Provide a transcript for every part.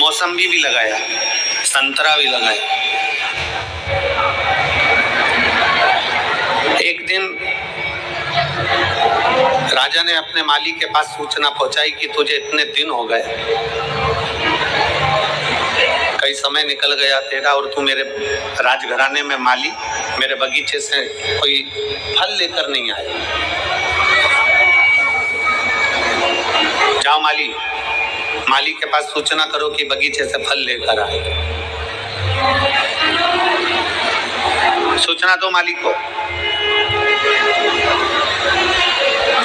मौसम्बी भी लगाया, संतरा भी लगाया। एक दिन राजा ने अपने माली के पास सूचना पहुंचाई कि तुझे इतने दिन हो गए, कई समय निकल गया तेरा और तू मेरे राजघराने में माली मेरे बगीचे से कोई फल लेकर नहीं आया। जाओ माली के पास सूचना करो कि बगीचे से फल लेकर आए। सूचना दो माली को।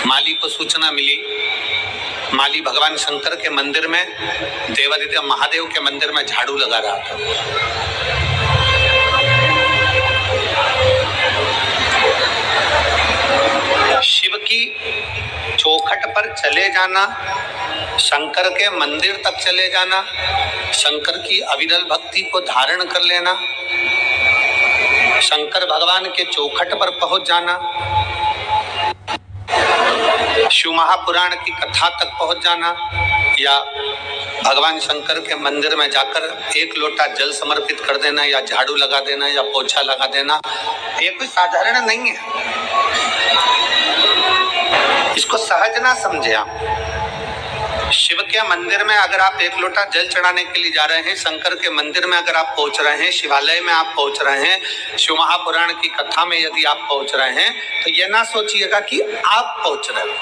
माली को सूचना मिली, माली भगवान शंकर के मंदिर में, देवादिदेव महादेव के मंदिर में झाड़ू लगा रहा था। शिव की चौखट पर चले जाना, शंकर के मंदिर तक चले जाना, शंकर की अविरल भक्ति को धारण कर लेना, शंकर भगवान के चौखट पर पहुंच जाना, शिव महापुराण की कथा तक पहुंच जाना, या भगवान शंकर के मंदिर में जाकर एक लोटा जल समर्पित कर देना, या झाड़ू लगा देना, या पोछा लगा देना, ये कोई साधारण नहीं है। इसको सहज ना समझे आप। शिव के मंदिर में अगर आप एक लोटा जल चढ़ाने के लिए जा रहे हैं, शंकर के मंदिर में अगर आप पहुंच रहे हैं, शिवालय में आप पहुंच रहे हैं, शिव महापुराण की कथा में यदि आप पहुंच रहे हैं, तो ये ना सोचिएगा कि आप पहुंच रहे हो।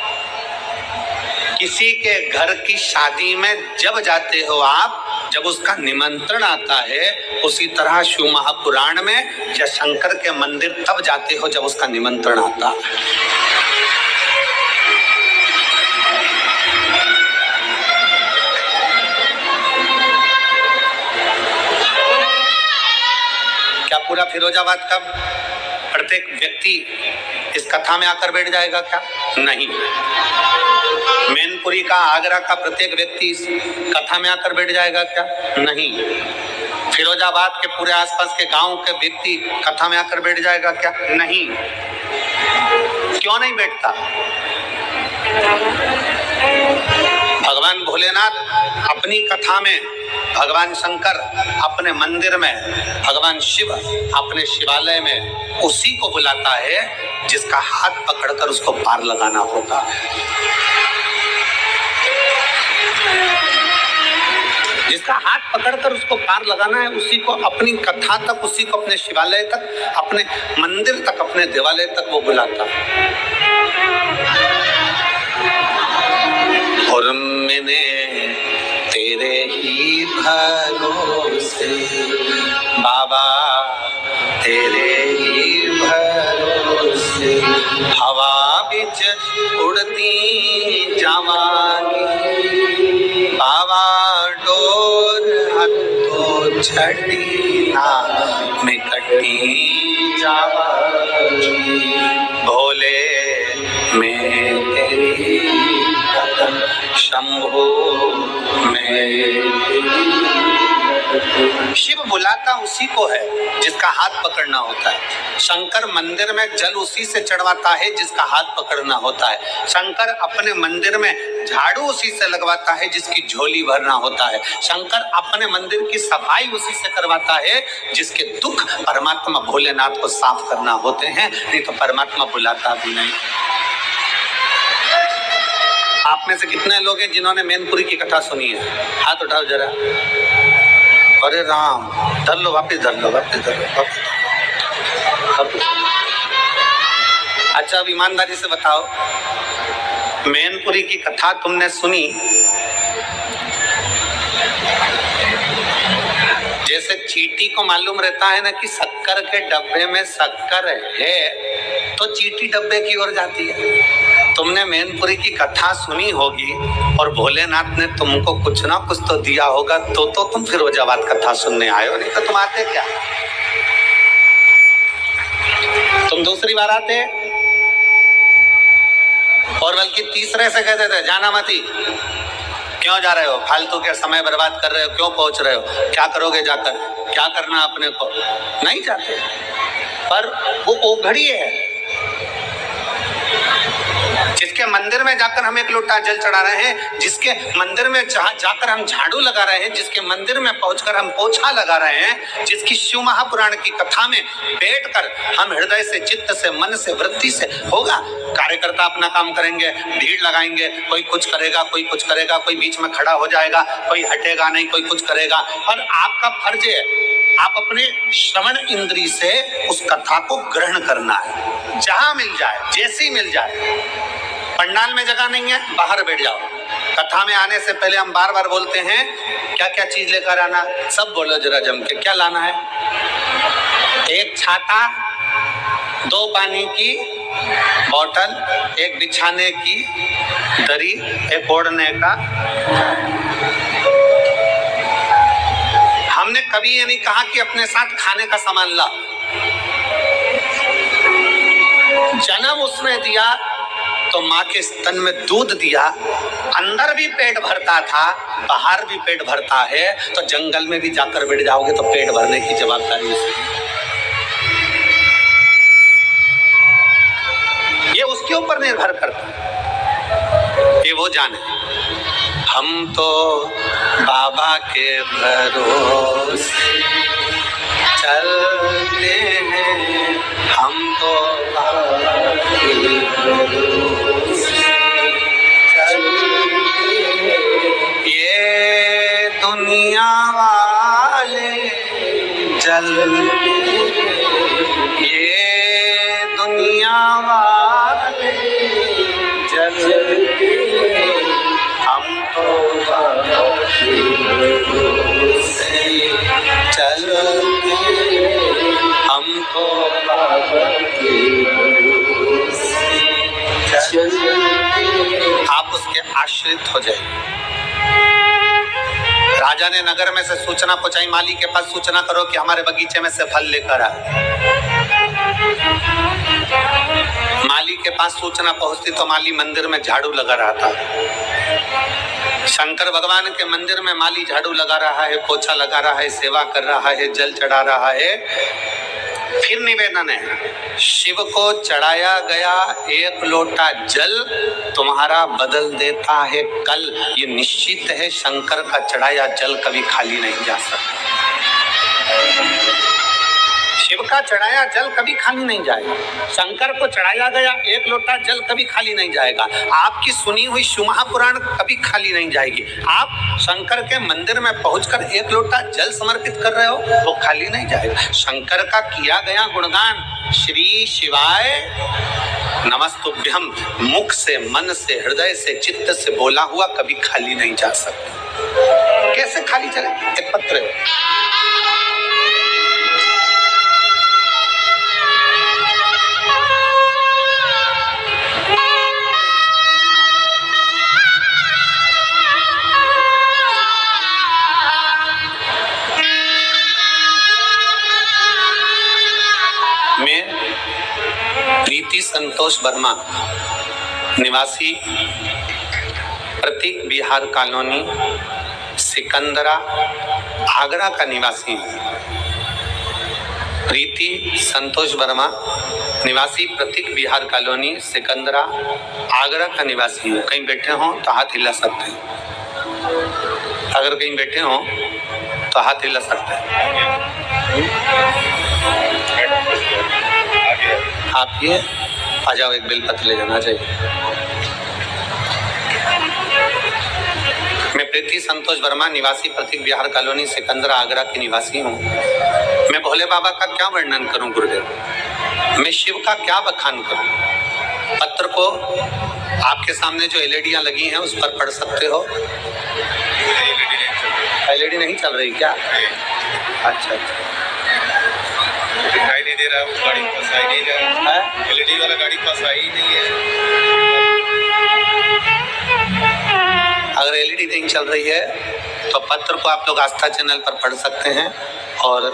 किसी के घर की शादी में जब जाते हो आप, जब उसका निमंत्रण आता है, उसी तरह शिव महापुराण में या शंकर के मंदिर तब जाते हो जब उसका निमंत्रण आता है। क्या पूरा फिरोजाबाद का प्रत्येक व्यक्ति इस कथा में आकर बैठ जाएगा क्या? नहीं। मैनपुरी का, आगरा का प्रत्येक व्यक्ति इस कथा में आकर बैठ जाएगा क्या? नहीं। फिरोजाबाद के पूरे आसपास के गांव के व्यक्ति कथा में आकर बैठ जाएगा क्या? नहीं। क्यों नहीं बैठता? भगवान भोलेनाथ अपनी कथा में, भगवान शंकर अपने मंदिर में, भगवान शिव अपने शिवालय में उसी को बुलाता है जिसका हाथ पकड़कर उसको पार लगाना होता है। जिसका हाथ पकड़कर उसको पार लगाना है, उसी को अपनी कथा तक, उसी को अपने शिवालय तक, अपने मंदिर तक, अपने देवालय तक वो बुलाता है। और मैंने तेरे ही भरोसे बाबा, तेरे ही भरोसे हवा बिच उड़ती जवानी बाबा, डोर हथों छड़ी ना में कटी जवानी भोले मैं तेरी कदम शंभो शिव बुलाता उसी को है जिसका हाथ पकड़ना होता है। शंकर मंदिर में जल उसी से चढ़वाता है जिसका हाथ पकड़ना होता है। शंकर अपने मंदिर में झाड़ू उसी से लगवाता है जिसकी झोली भरना होता है। शंकर अपने मंदिर की सफाई उसी से करवाता है जिसके दुख परमात्मा भोलेनाथ को साफ करना होते हैं, नहीं तो परमात्मा बुलाता भी नहीं। आप में से कितने लोग हैं जिन्होंने मैनपुरी की कथा सुनी है? हाथ उठाओ जरा। अरे राम, धर लो, वापिस धर लो, वापिस धर लो, वापिस। अच्छा, अब ईमानदारी से बताओ, मैनपुरी की कथा तुमने सुनी, जैसे चींटी को मालूम रहता है ना कि शक्कर के डब्बे में शक्कर है, तो चींटी डब्बे की ओर जाती है। तुमने मैनपुरी की कथा सुनी होगी और भोलेनाथ ने तुमको कुछ ना कुछ तो दिया होगा, तो तुम फिरोजाबाद कथा सुनने आए हो, नहीं तो तुम आते क्या? तुम दूसरी बार आते और बल्कि तीसरे से कहते थे जाना मती, क्यों जा रहे हो, फालतू के समय बर्बाद कर रहे हो, क्यों पहुंच रहे हो, क्या करोगे जाकर, क्या करना अपने को, नहीं जाते। पर वो ओघड़ी है, जिसके मंदिर में जाकर हम एक लोटा जल चढ़ा रहे हैं, जिसके मंदिर में जाकर हम झाड़ू लगा रहे हैं, जिसके मंदिर में पहुंचकर हम पोछा लगा रहे हैं, जिसकी शिव महापुराण की कथा में बैठकर हम हृदय से, चित्त से, मन से, वृत्ति से होगा। कार्यकर्ता अपना काम करेंगे, भीड़ लगाएंगे, कोई कुछ करेगा, कोई कुछ करेगा, कोई बीच में खड़ा हो जाएगा, कोई हटेगा नहीं, कोई कुछ करेगा। और आपका फर्ज है, आप अपने श्रवण इंद्री से उस कथा को ग्रहण करना है, जहां मिल जाए, जैसी मिल जाए। पंडाल में जगह नहीं है, बाहर बैठ जाओ। कथा में आने से पहले हम बार बार बोलते हैं क्या क्या चीज लेकर आना, सब बोलो जरा जम के। क्या लाना है? एक छाता, 2 पानी की बोतल, एक बिछाने की दरी, एक ओढ़ने का। हमने कभी ये नहीं कहा कि अपने साथ खाने का सामान ला। जन्म उसने दिया तो माँ के स्तन में दूध दिया, अंदर भी पेट भरता था, बाहर भी पेट भरता है, तो जंगल में भी जाकर बैठ जाओगे तो पेट भरने की जवाबदारी उसकी। ये उसके ऊपर निर्भर करता है, ये वो जाने। हम तो बाबा के भरोसे चलते हैं, हम तो बाबा के भरोसे चलते हैं। ये दुनिया वाले जलते, ये दुनिया वाले जलते, हम तो बाबा के भरोसे चलते, हम तो बाबा के भरोसे चलते। आप उसके आश्रित हो जाइए। राजा ने नगर में से सूचना पहुंचाई, माली के पास सूचना करो कि हमारे बगीचे में से फल लेकर आए। माली के पास सूचना पहुंचती तो माली मंदिर में झाड़ू लगा रहा था। शंकर भगवान के मंदिर में माली झाड़ू लगा रहा है, पोछा लगा रहा है, सेवा कर रहा है, जल चढ़ा रहा है। फिर निवेदन है, शिव को चढ़ाया गया 1 लोटा जल तुम्हारा बदल देता है कल। ये निश्चित है, शंकर का चढ़ाया जल कभी खाली नहीं जा सकता। शिव का चढ़ाया जल कभी खाली नहीं जाएगा। शंकर को चढ़ाया गया 1 लोटा जल कभी खाली नहीं जाएगा। आपकी सुनी हुई शिव महापुराण कभी खाली नहीं जाएगी। आप शंकर के मंदिर में पहुंचकर 1 लोटा जल समर्पित कर रहे हो, वो खाली नहीं जाएगा। शंकर का किया गया गुणगान, श्री शिवाय नमस्तुभ्यम, मुख से, मन से, हृदय से, चित्त से बोला हुआ कभी खाली नहीं जा सकता। कैसे खाली चले? एक पत्र प्रीति संतोष वर्मा, निवासी प्रतीक बिहार कॉलोनी, सिकंदरा, आगरा का निवासी हूँ। प्रीति संतोष वर्मा, निवासी प्रतीक बिहार कॉलोनी, सिकंदरा, आगरा का निवासी हूँ। कहीं बैठे हो तो हाथ हिला सकते हैं। अगर कहीं बैठे हो तो हाथ हिला सकते हैं। आप ये आ जाओ, एक बेलपत्र ले जाना चाहिए। मैं प्रीति संतोष वर्मा, निवासी प्रतीक बिहार कॉलोनी, सिकंदरा, आगरा की निवासी हूँ। मैं भोले बाबा का क्या वर्णन करूं गुरुदेव, मैं शिव का क्या बखान करूं। पत्र को आपके सामने जो एलईडियां लगी हैं उस पर पढ़ सकते हो। एलईडी नहीं चल रही क्या? अच्छा, दिखाई नहीं दे रहा है, वो गाड़ी फंसा ही नहीं रहा है। एलईडी वाला गाड़ी फंसा ही नहीं है। अगर एलईडी नहीं चल रही है तो पत्र को आप लोग आस्था चैनल पर पढ़ सकते हैं और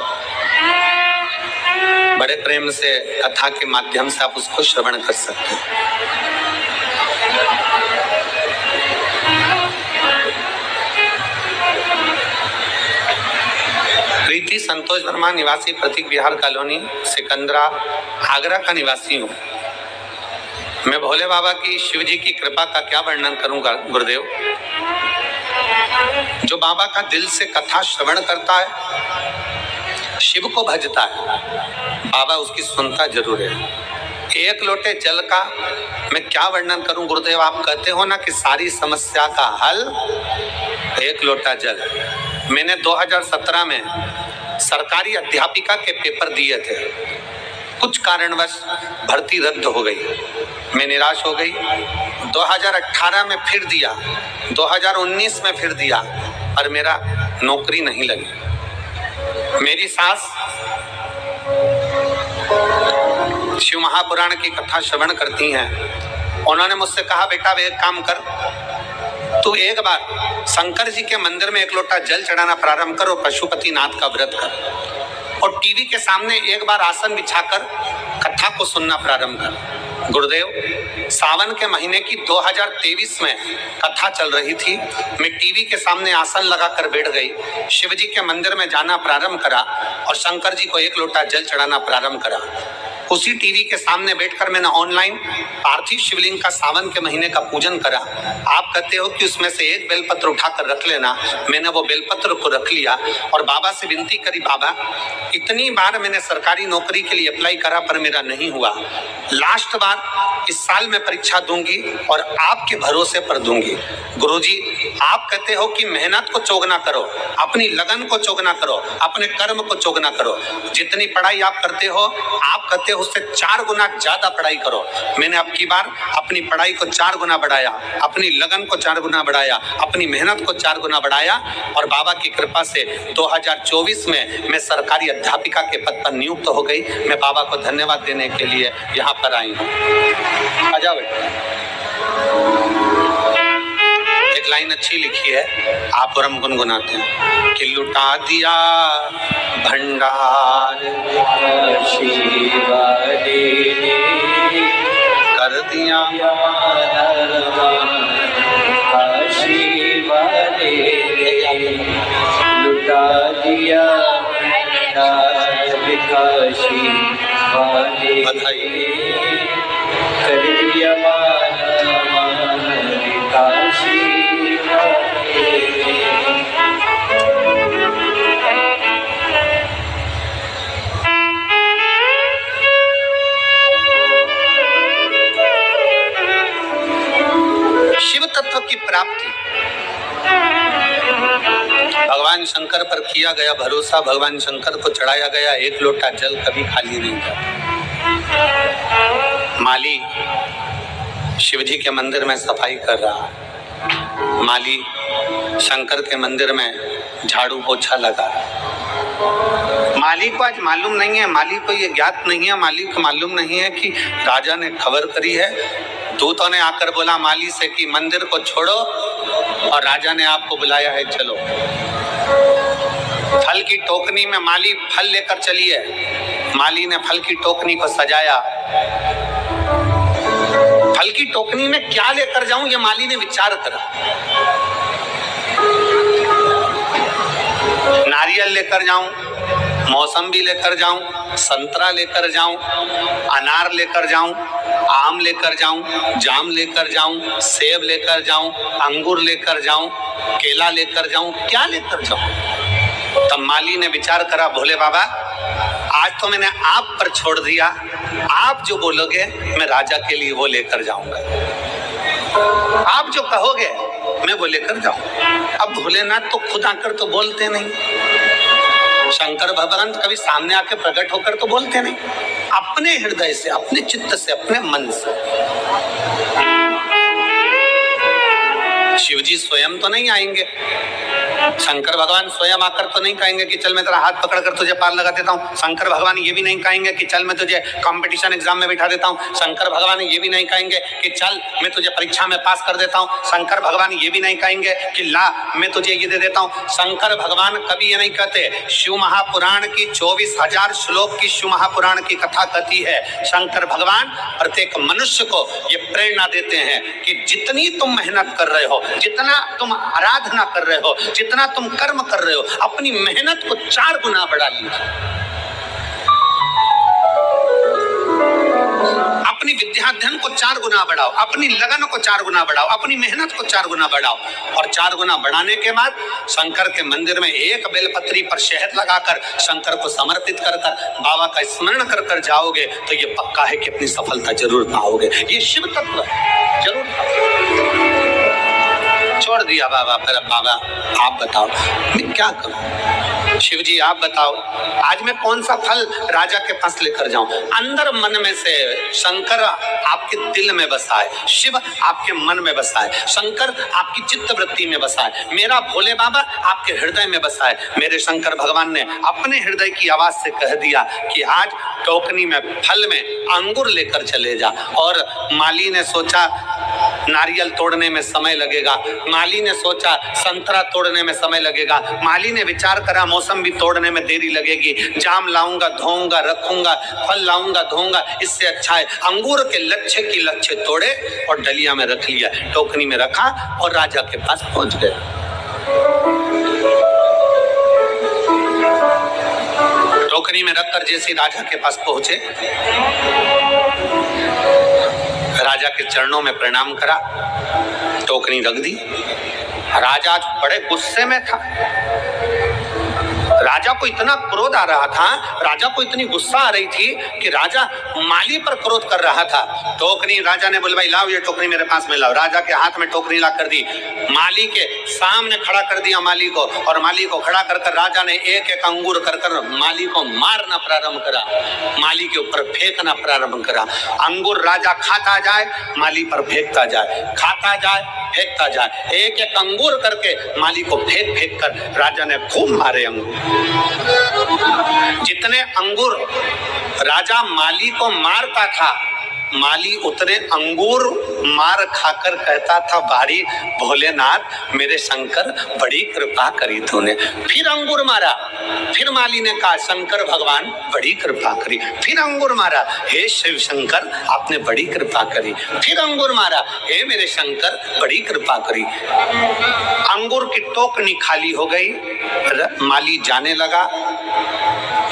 बड़े प्रेम से कथा के माध्यम से आप उसको श्रवण कर सकते हैं। प्रीति संतोष वर्मा, निवासी प्रतीक बिहार कॉलोनी, सिकंदरा, आगरा का निवासी हूँ। मैं भोले बाबा की, शिव जी की कृपा का क्या वर्णन करूंगा गुरुदेव। जो बाबा का दिल से कथा श्रवण करता है, शिव को भजता है, बाबा उसकी सुनता जरूर है। एक लोटे जल का मैं क्या वर्णन करूं गुरुदेव। आप कहते हो ना कि सारी समस्या का हल एक लोटा जल। मैंने 2017 में सरकारी अध्यापिका के पेपर दिए थे, कुछ कारणवश भर्ती रद्द हो गई, मैं निराश हो गई। 2018 में फिर दिया, 2019 में फिर दिया और मेरा नौकरी नहीं लगी। मेरी सास शिव महापुराण की कथा श्रवण करती हैं। उन्होंने मुझसे कहा, बेटा वे एक काम कर, तू एक बार शंकर जी के मंदिर में एक लोटा जल चढ़ाना प्रारंभ कर और पशुपतिनाथ का व्रत कर, और टीवी के सामने एक बार आसन बिछाकर कथा को सुनना प्रारंभ कर। गुरुदेव, सावन के महीने की 2023 में कथा चल रही थी। मैं टीवी के सामने आसन लगाकर बैठ गई, शिव जी के मंदिर में जाना प्रारंभ करा और शंकर जी को एक लोटा जल चढ़ाना प्रारंभ करा। उसी टीवी के सामने बैठकर मैंने ऑनलाइन पार्थिव शिवलिंग का सावन के महीने का पूजन करा। आप कहते हो कि उसमें से एक बेलपत्र उठाकर रख लेना, मैंने वो बेलपत्र को रख लिया और बाबा से विनती करी, बाबा इतनी बार मैंने सरकारी नौकरी के लिए अप्लाई करा पर मेरा नहीं हुआ, लास्ट बार इस साल मैं परीक्षा दूंगी और आपके भरोसे पर दूंगी। गुरुजी, आप कहते हो कि मेहनत को चोगना करो, अपनी लगन को चोगना करो, अपने कर्म को चोगना करो। जितनी पढ़ाई आप करते हो, आप कहते हो उससे 4 गुना ज्यादा पढ़ाई करो। मैंने अब की बार अपनी पढ़ाई को 4 गुना बढ़ाया, अपनी लगन को 4 गुना बढ़ाया, अपनी मेहनत को 4 गुना बढ़ाया और बाबा की कृपा से 2024 में मैं सरकारी अध्यापिका के पद पर नियुक्त हो गई। मैं बाबा को धन्यवाद देने के लिए यहाँ पर आई हूँ। आ जाओ बेटा। एक लाइन अच्छी लिखी है, आप और हम गुनगुनाते हैं कि लुटा दिया भंडार कर दिया, लुटा दिया बधाई कर दिया काशी। शिव तत्व की प्राप्ति, भगवान शंकर पर किया गया भरोसा, भगवान शंकर को चढ़ाया गया एक लोटा जल कभी खाली नहीं जाता। माली शिवजी के मंदिर में सफाई कर रहा है, माली शंकर के मंदिर में झाड़ू पोछा लगा। माली को आज मालूम नहीं है, माली को ये ज्ञात नहीं है, माली को मालूम नहीं है कि राजा ने खबर करी है। दूतों ने आकर बोला माली से कि मंदिर को छोड़ो और राजा ने आपको बुलाया है, चलो। फल की टोकनी में माली फल लेकर चली है। माली ने फल की टोकनी को सजाया। फल की टोकनी में क्या लेकर जाऊं, ये माली ने विचार करा। नारियल लेकर जाऊं, मौसम्बी लेकर जाऊं, संतरा लेकर जाऊं, अनार लेकर जाऊं, आम लेकर जाऊं, जाम लेकर जाऊं, सेब लेकर जाऊं, अंगूर लेकर जाऊं, केला लेकर जाऊं, क्या लेकर जाऊं। तब माली ने विचार करा, भोले बाबा आज तो मैंने आप पर छोड़ दिया, आप जो बोलोगे मैं राजा के लिए वो लेकर जाऊंगा, आप जो कहोगे मैं वो लेकर जाऊंगा। अब भोलेनाथ तो खुद आकर तो बोलते नहीं, शंकर भगवान कभी सामने आके प्रकट होकर तो बोलते नहीं, अपने हृदय से, अपने चित्त से, अपने मन से। शिवजी स्वयं तो नहीं आएंगे, शंकर भगवान स्वयं आकर तो नहीं कहेंगे कि चल मैं तेरा हाथ पकड़कर तुझे पार लगा देता हूँ। शंकर भगवान ये भी नहीं कहेंगे कि चल मैं तुझे कंपटीशन एग्जाम में बिठा देता हूँ। शंकर भगवान ये भी नहीं कहेंगे कि चल मैं तुझे परीक्षा में पास कर देता हूँ। शंकर भगवान ये भी नहीं कहेंगे कि ला मैं तुझे ये दे देता हूँ। शंकर भगवान कभी ये नहीं कहते। शिव महापुराण की 24,000 श्लोक की शिव महापुराण की कथा कहती है, शंकर भगवान प्रत्येक मनुष्य को ये प्रेरणा देते हैं कि जितनी तुम मेहनत कर रहे हो, जितना तुम आराधना कर रहे हो, जितना तुम कर्म कर रहे हो, अपनी मेहनत को 4 गुना बढ़ा लीजिए। अपनी विद्याध्ययन को 4 गुना बढ़ाओ, अपनी लगन को 4 गुना बढ़ाओ, अपनी मेहनत को 4 गुना बढ़ाओ। और 4 गुना बढ़ाने के बाद शंकर के मंदिर में एक बेलपत्री पर शहद लगाकर शंकर को समर्पित कर बाबा का स्मरण कर कर जाओगे तो ये पक्का है कि अपनी सफलता जरूर पाओगे। ये शिव तत्व है, जरूर पाओगे। छोड़ दिया बाबा, फिर बाबा आप बताओ मैं क्या करूं? शिव जी आप बताओ आज मैं कौन सा फल राजा के पास लेकर जाऊं? अंदर मन में से शंकर आपके दिल में बसा है, शिव आपके मन में बसा है, शंकर आपकी चित्त वृत्ति में बसा है, मेरा भोले बाबा आपके हृदय में बसा है। मेरे शंकर भगवान ने अपने हृदय की आवाज से कह दिया कि आज टोकनी में फल में अंगूर लेकर चले जा। और माली ने सोचा नारियल तोड़ने में समय लगेगा, माली ने सोचा संतरा तोड़ने में समय लगेगा, माली ने विचार करा मौसम्बी तोड़ने में देरी लगेगी, जाम लाऊंगा धोऊंगा रखूंगा, फल लाऊंगा धोऊंगा, इससे अच्छा है अंगूर के लच्छे की लच्छे तोड़े और डलिया में रख लिया, टोकनी में रखा और राजा के पास पहुंच गया। टोकरी में रखकर जैसे राजा के पास पहुंचे, राजा के चरणों में प्रणाम करा, टोकरी रख दी। राजा आज बड़े गुस्से में था, राजा को इतना क्रोध आ रहा था, राजा को इतनी गुस्सा आ रही थी कि राजा माली पर क्रोध कर रहा था। टोकरी राजा ने बोले भाई लाओ ये टोकरी मेरे पास में लाओ। राजा के हाथ में टोकरी ला कर दी, माली के सामने खड़ा कर दिया माली को, और माली को खड़ा कर कर राजा ने एक एक अंगूर कर कर माली को मारना प्रारंभ करा, माली के ऊपर फेंकना प्रारंभ करा। अंगूर राजा खाता जाए माली पर फेंकता जाए, खाता जाए फेंकता जाए, एक एक अंगूर करके माली को फेंक फेंक कर राजा ने खूब मारे अंगूर। जितने अंगूर राजा माली को मारता था, माली उतने अंगूर मार खाकर कहता था बारी भोलेनाथ मेरे शंकर बड़ी कृपा करी तूने। फिर अंगूर मारा, फिर माली ने कहा शंकर भगवान बड़ी कृपा करी, फिर अंगूर मारा, हे शिव शंकर आपने बड़ी कृपा करी, फिर अंगूर मारा, हे मेरे शंकर बड़ी कृपा करी। अंगूर की टोकनी खाली हो गई, माली जाने लगा।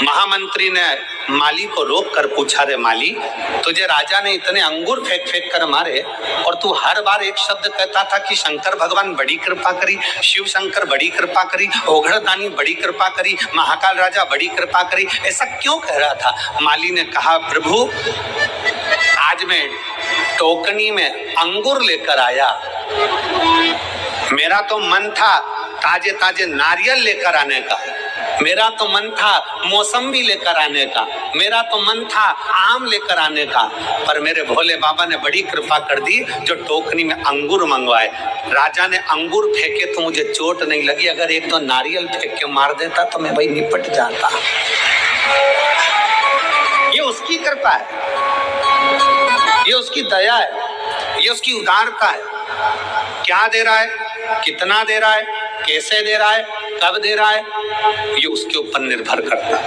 महामंत्री ने माली को रोक कर पूछा, रे माली तुझे राजा ने इतने अंगूर फेंक फेंक कर मारे और तू हर बार एक शब्द कहता था कि शंकर भगवान बड़ी कृपा करी, शिव शंकर बड़ी कृपा करी, ओघड़दानी बड़ी कृपा करी, महाकाल राजा बड़ी कृपा करी, ऐसा क्यों कह रहा था? माली ने कहा प्रभु आज मैं टोकनी में अंगूर लेकर आया, मेरा तो मन था ताजे ताजे नारियल लेकर आने का, मेरा तो मन था मौसम्बी लेकर आने का, मेरा तो मन था आम लेकर आने का, पर मेरे भोले बाबा ने बड़ी कृपा कर दी जो टोकनी में अंगूर मंगवाए। राजा ने अंगूर फेंके तो मुझे चोट नहीं लगी, अगर एक दो नारियल फेंक के मार देता तो मैं भाई निपट जाता। ये उसकी कृपा है, ये उसकी दया है, ये उसकी उदारता है। क्या दे रहा है, कितना दे रहा है, कैसे दे रहा है, कब दे रहा है, ये उसके ऊपर निर्भर करता है।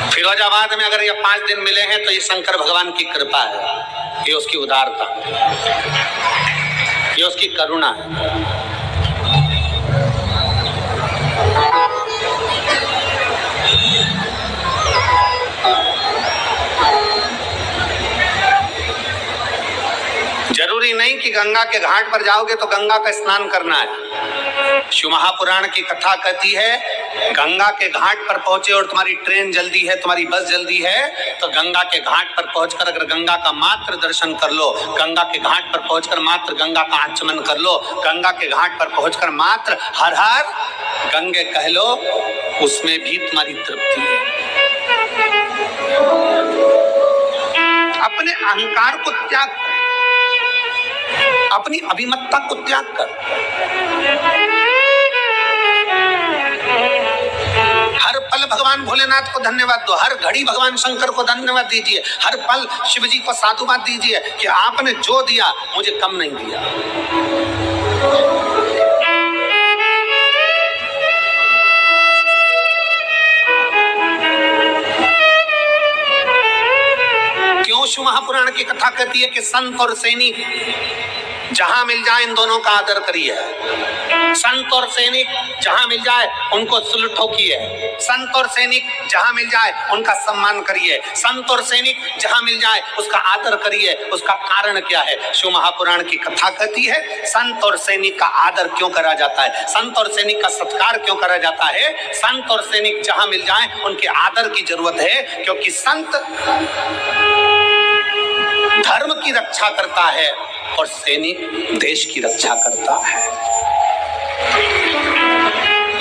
फिरोजाबाद में अगर ये 5 दिन मिले हैं तो ये शंकर भगवान की कृपा है, ये उसकी उदारता, ये उसकी करुणा है। जरूरी नहीं कि गंगा के घाट पर जाओगे तो गंगा का स्नान करना है। शिव महापुराण की कथा कहती है गंगा के घाट पर पहुंचे और तुम्हारी ट्रेन जल्दी है, तुम्हारी बस जल्दी है, तो गंगा के घाट पर पहुंचकर अगर गंगा का मात्र दर्शन कर लो, गंगा के घाट पर पहुंचकर मात्र गंगा का आचमन कर लो, गंगा के घाट पर पहुंचकर मात्र हर हर गंगे कह लो, उसमें भी तुम्हारी तृप्ति है। अपने अहंकार को त्याग कर, अपनी अभिमतता को त्याग कर, हर पल भगवान भोलेनाथ को धन्यवाद दो, हर घड़ी भगवान शंकर को धन्यवाद दीजिए, हर पल शिव जी को साधुवाद दीजिए कि आपने जो दिया मुझे कम नहीं दिया। क्यों शिव महापुराण की कथा कहती है कि संत और सैनिक जहां मिल जाए इन दोनों का आदर करिए। संत और सैनिक जहां मिल जाए उनको सलूट ठोकिए। संत और सैनिक जहां मिल जाए उनका सम्मान करिए। संत और सैनिक जहां मिल जाए उसका आदर करिए। उसका कारण क्या है? शिव महापुराण की कथा कहती है संत और सैनिक का आदर क्यों करा जाता है, संत और सैनिक का सत्कार क्यों करा जाता है। संत और सैनिक जहां मिल जाए उनके आदर की जरूरत है, क्योंकि संत धर्म की रक्षा करता है और सैनिक देश की रक्षा करता है।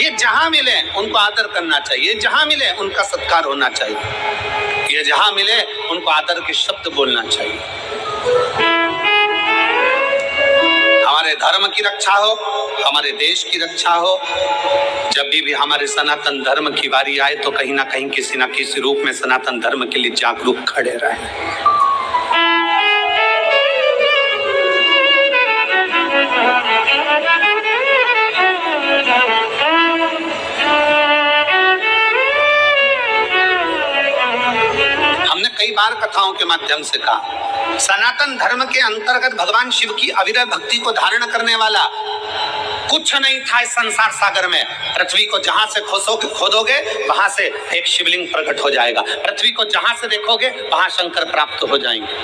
ये जहां मिले उनको आदर करना चाहिए, जहां मिले उनका सत्कार होना चाहिए, ये जहां मिले उनको आदर के शब्द बोलना चाहिए। हमारे धर्म की रक्षा हो, हमारे देश की रक्षा हो। जब भी हमारे सनातन धर्म की बारी आए तो कहीं ना कहीं किसी ना किसी रूप में सनातन धर्म के लिए जागरूक खड़े रहें। कई बार कथाओं के माध्यम से कहा सनातन धर्म के अंतर्गत भगवान शिव की अविरल भक्ति को धारण करने वाला कुछ नहीं था इस संसार सागर में। पृथ्वी को जहां से खोदोगे वहां से एक शिवलिंग प्रकट हो जाएगा। पृथ्वी को जहां से देखोगे वहां शंकर प्राप्त हो जाएंगे।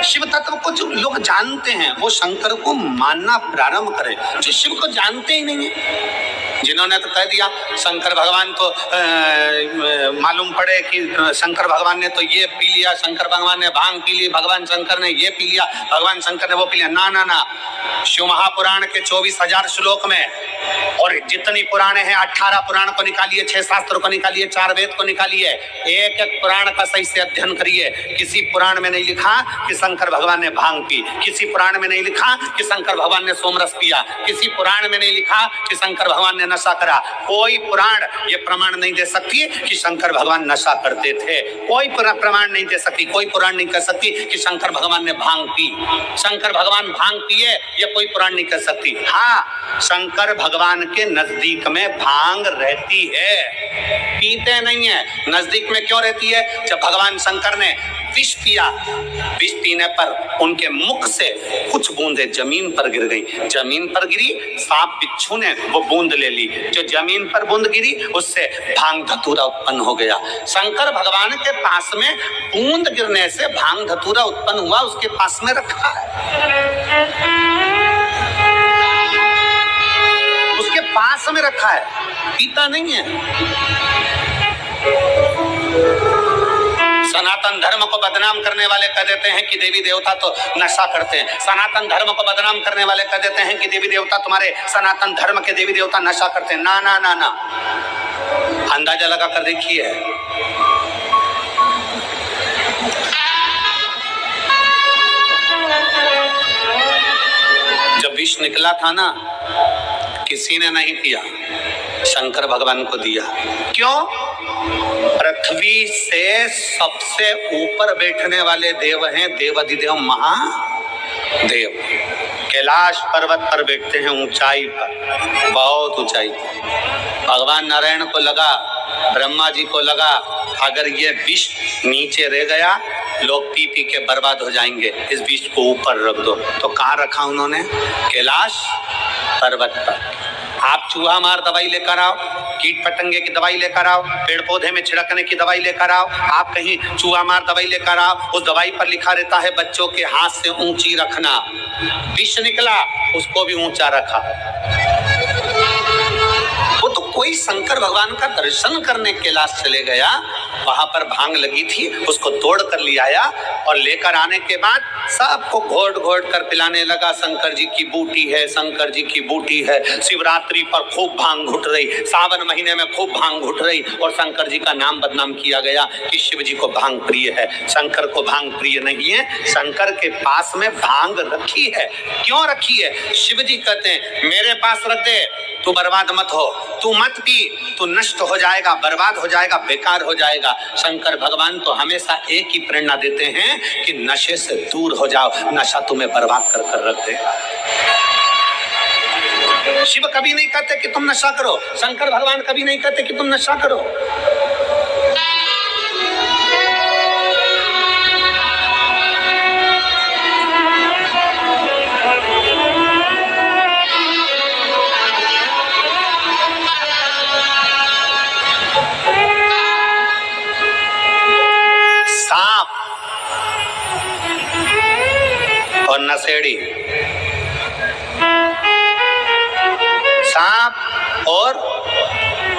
शिव तत्व को जो लोग जानते हैं वो शंकर को मानना प्रारंभ करें। जो शिव को जानते ही नहीं है, जिन्होंने तो कह दिया शंकर भगवान तो मालूम पड़े कि शंकर भगवान ने तो ये पी लिया, शंकर भगवान ने भांग पी ली, भगवान शंकर ने ये पी लिया, भगवान शंकर ने वो पी लिया। ना ना ना, शिव महापुराण के 24,000 श्लोक में और जितनी पुराणे हैं 18 पुराण को निकालिए, 6 शास्त्र को निकालिए, 4 वेद को निकालिए, एक एक पुराण का सही से अध्ययन करिए। किसी पुराण में नहीं लिखा कि शंकर भगवान ने भांग पी, किसी पुराण में नहीं लिखा कि शंकर भगवान ने सोमरस पिया, किसी पुराण में नहीं लिखा कि शंकर भगवान ने नशा करा। कोई पुराण ये प्रमाण नहीं दे सकती कि शंकर भगवान नशा करते थे। कोई प्रमाण नहीं दे सकती, कोई पुराण नहीं कह सकती कि शंकर भगवान ने भांग पी, शंकर भगवान भांग पिए, ये कोई पुराण नहीं कह सकती। हाँ, शंकर भगवान के नजदीक में भांग रहती है, पीते नहीं है। नजदीक में क्यों रहती है? जब भगवान शंकर ने विष पिया, विष पीने पर उनके मुख से कुछ बूंदें जमीन पर गिर गई। जमीन पर गिरी, सांप बिच्छू ने वो बूंद ले ली। जो जमीन पर बूंद गिरी उससे भांग धतूरा उत्पन्न हो गया। शंकर भगवान के पास में बूंद गिरने से भांग धतूरा उत्पन्न हुआ, उसके पास में रखा है, उसके पास में रखा है, पीता नहीं है। सनातन धर्म को बदनाम करने वाले कह देते हैं कि देवी देवता तो नशा करते हैं। सनातन धर्म को बदनाम करने वाले कह देते हैं कि देवी देवता, तुम्हारे सनातन धर्म के देवी देवता नशा करते हैं। ना ना ना ना, अंदाजा लगा कर देखिए। जब विष निकला था ना, किसी ने नहीं पिया, शंकर भगवान को दिया। क्यों? पृथ्वी से सबसे ऊपर बैठने वाले देव हैं देवाधिदेव महादेव। कैलाश पर्वत पर बैठते हैं, ऊंचाई पर, बहुत ऊंचाई पर। भगवान नारायण को लगा, ब्रह्मा जी को लगा, अगर ये विष नीचे रह गया लोग पी पी के बर्बाद हो जाएंगे, इस विष को ऊपर रख दो। तो कहाँ रखा उन्होंने? कैलाश पर्वत पर। आप चूहा मार दवाई लेकर आओ, कीट पतंगे की दवाई लेकर आओ, पेड़ पौधे में छिड़कने की दवाई लेकर आओ, आप कहीं चूहा मार दवाई लेकर आओ, उस दवाई पर लिखा रहता है बच्चों के हाथ से ऊंची रखना। विष निकला, उसको भी ऊंचा रखा। वो तो कोई शंकर भगवान का दर्शन करने कैलाश चले गया, वहां पर भांग लगी थी, उसको तोड़ कर ले आया और लेकर आने के बाद सबको घोट घोट कर पिलाने लगा। शंकर जी की बूटी है, शंकर जी की बूटी है। शिवरात्रि पर खूब भांग घुट रही, सावन महीने में खूब भांग घुट रही और शंकर जी का नाम बदनाम किया गया कि शिव जी को भांग प्रिय है। शंकर को भांग प्रिय नहीं है, शंकर के पास में भांग रखी है। क्यों रखी है? शिव जी कहते हैं मेरे पास रख दे, तू बर्बाद मत हो, तू मत पी, तू नष्ट हो जाएगा, बर्बाद हो जाएगा, बेकार हो जाएगा। शंकर भगवान तो हमेशा एक ही प्रेरणा देते हैं कि नशे से दूर हो जाओ, नशा तुम्हें बर्बाद कर कर रख देगा। शिव कभी नहीं कहते कि तुम नशा करो, शंकर भगवान कभी नहीं कहते कि तुम नशा करो। और नशेड़ी, सांप और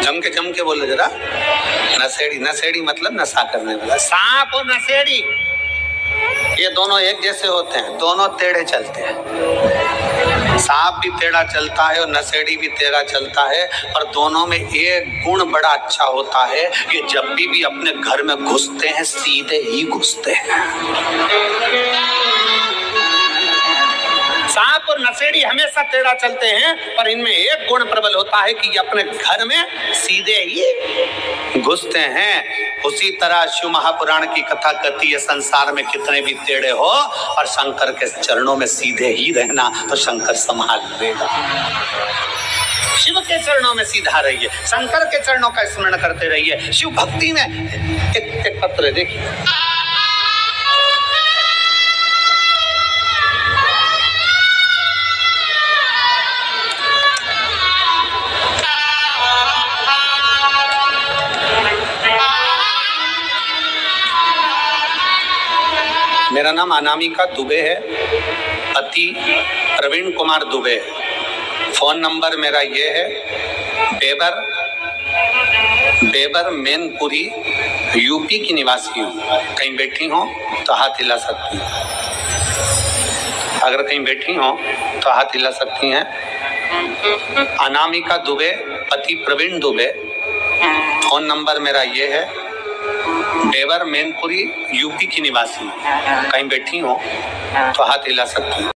जम के बोलो जरा, नशेड़ी। नशेड़ी मतलब नशा करने वाला। सांप और नशेड़ी ये दोनों एक जैसे होते हैं, दोनों टेढ़े चलते हैं। सांप भी टेढ़ा चलता है और नशेड़ी भी टेढ़ा चलता है, और दोनों में एक गुण बड़ा अच्छा होता है, ये जब भी अपने घर में घुसते हैं सीधे ही घुसते हैं। सांप और नशेड़ी हमेशा टेढ़ा चलते हैं, पर इनमें एक गुण प्रबल होता है कि ये अपने घर में सीधे ही घुसते हैं। उसी तरह शिव महापुराण की कथा कहती है, संसार में कितने भी टेढ़े हो और शंकर के चरणों में सीधे ही रहना, तो शंकर संभाल लेगा। शिव के चरणों में सीधा रहिए, शंकर के चरणों का स्मरण करते रहिए। शिव भक्ति में एक पत्र देखिए, मेरा नाम अनामिका दुबे है, पति प्रवीण कुमार दुबे। फोन नंबर मेरा ये है, बेबर मैनपुरी, यूपी की निवासी हूँ। कहीं बैठी हो तो हाथ हिला सकती हैं, अगर कहीं बैठी हो तो हाथ हिला सकती हैं। अनामिका दुबे, पति प्रवीण दुबे। फोन नंबर मेरा ये है, बेबर मैनपुरी, यूपी की निवासी। कहीं बैठी हो तो हाथ हिला सकती हैं।